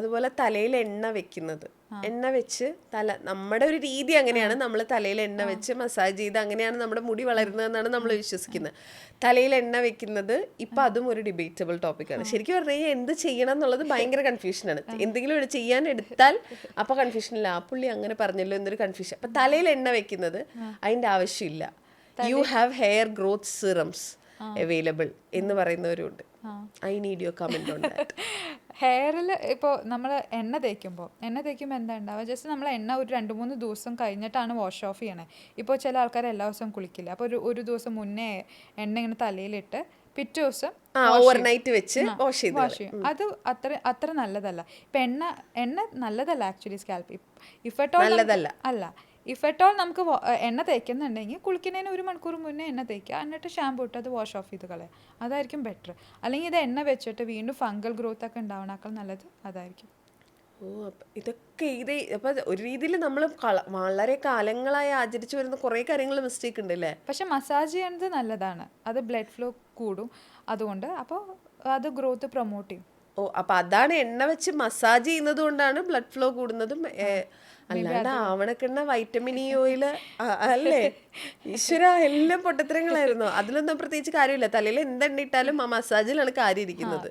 അതുപോലെ തലയിൽ എണ്ണ വെക്കുന്നത്, എണ്ണ വെച്ച് നമ്മുടെ ഒരു രീതി അങ്ങനെയാണ്, നമ്മൾ തലയിൽ എണ്ണ വെച്ച് മസാജ് ചെയ്ത് അങ്ങനെയാണ് നമ്മുടെ മുടി വളരുന്നതെന്നാണ് നമ്മൾ വിശ്വസിക്കുന്നത്. തലയിൽ എണ്ണ വെക്കുന്നത് ഇപ്പൊ അതും ഒരു ഡിബേറ്റബിൾ ടോപ്പിക്കാണ്. ശരിക്കും പറഞ്ഞാൽ എന്ത് ചെയ്യണം എന്നുള്ളത് ഭയങ്കര കൺഫ്യൂഷനാണ്. എന്തെങ്കിലും ചെയ്യാൻ എടുത്താൽ അപ്പൊ കൺഫ്യൂഷനില്ല, ആ പുള്ളി അങ്ങനെ പറഞ്ഞല്ലോ എന്നൊരു കൺഫ്യൂഷൻ. അപ്പൊ തലയിൽ എണ്ണ വെക്കുന്നത് അതിന്റെ ആവശ്യമില്ല. You have hair growth serums available എന്ന് പറയുന്നവരുണ്ട്. I need your comment on that. ഹെയറിൽ ഇപ്പോൾ നമ്മൾ എണ്ണ തേക്കുമ്പോൾ എന്താ ഉണ്ടാവുക, ജസ്റ്റ് നമ്മൾ എണ്ണ ഒരു 2-3 ദിവസം കഴിഞ്ഞിട്ടാണ് വാഷ് ഓഫ് ചെയ്യണേ. ഇപ്പോൾ ചില ആൾക്കാർ എല്ലാ ദിവസവും കുളിക്കില്ല. അപ്പോൾ ഒരു ദിവസം മുന്നേ എണ്ണ ഇങ്ങനെ തലയിലിട്ട് പിറ്റേ ദിവസം ഓവർനൈറ്റ് വെച്ച് വാഷ് ചെയ്യും. അത് അത്ര നല്ലതല്ല. ഇപ്പം എണ്ണ നല്ലതല്ല actually scalp. If at all അല്ല, ഇഫ് അറ്റ് ഓൾ നമുക്ക് എണ്ണ തേക്കുന്നുണ്ടെങ്കിൽ കുളിക്കുന്നതിന് 1 മണിക്കൂർ മുന്നേ എണ്ണ തേക്കുക, എന്നിട്ട് ഷാമ്പൂ ഇട്ട് അത് വാഷ് ഓഫ് ചെയ്ത് കളയുക. അതായിരിക്കും ബെറ്റർ. അല്ലെങ്കിൽ ഇത് എണ്ണ വെച്ചിട്ട് വീണ്ടും ഫംഗൽ ഗ്രോത്ത് ഒക്കെ ഉണ്ടാവണേക്കാൾ നല്ലത് അതായിരിക്കും. ഇതൊക്കെ അപ്പൊ ഒരു രീതിയിൽ നമ്മൾ വളരെ കാലങ്ങളായി ആചരിച്ചു വരുന്ന കുറെ കാര്യങ്ങൾ മിസ്റ്റേക്ക് ഉണ്ട് അല്ലേ? പക്ഷെ മസാജ് ചെയ്യുന്നത് നല്ലതാണ്, അത് ബ്ലഡ് ഫ്ലോ കൂടും, അതുകൊണ്ട് അപ്പോൾ അത് ഗ്രോത്ത് പ്രൊമോട്ട് ചെയ്യും. അപ്പൊ അതാണ് എണ്ണ വെച്ച് മസാജ് ചെയ്യുന്നത് കൊണ്ടാണ് ബ്ലഡ് ഫ്ലോ കൂടുന്നതും. അല്ലാണ്ട് ആവണക്കെണ്ണ വൈറ്റമിൻ ഇ ഓയില് അല്ലേ? ഈശ്വര, എല്ലാം പൊട്ടത്തരങ്ങളായിരുന്നു. അതിലൊന്നും പ്രത്യേകിച്ച് കാര്യമില്ല. തലയിൽ എന്തെണ്ണ ഇട്ടാലും ആ മസാജിലാണ് കാര്യം ഇരിക്കുന്നത്.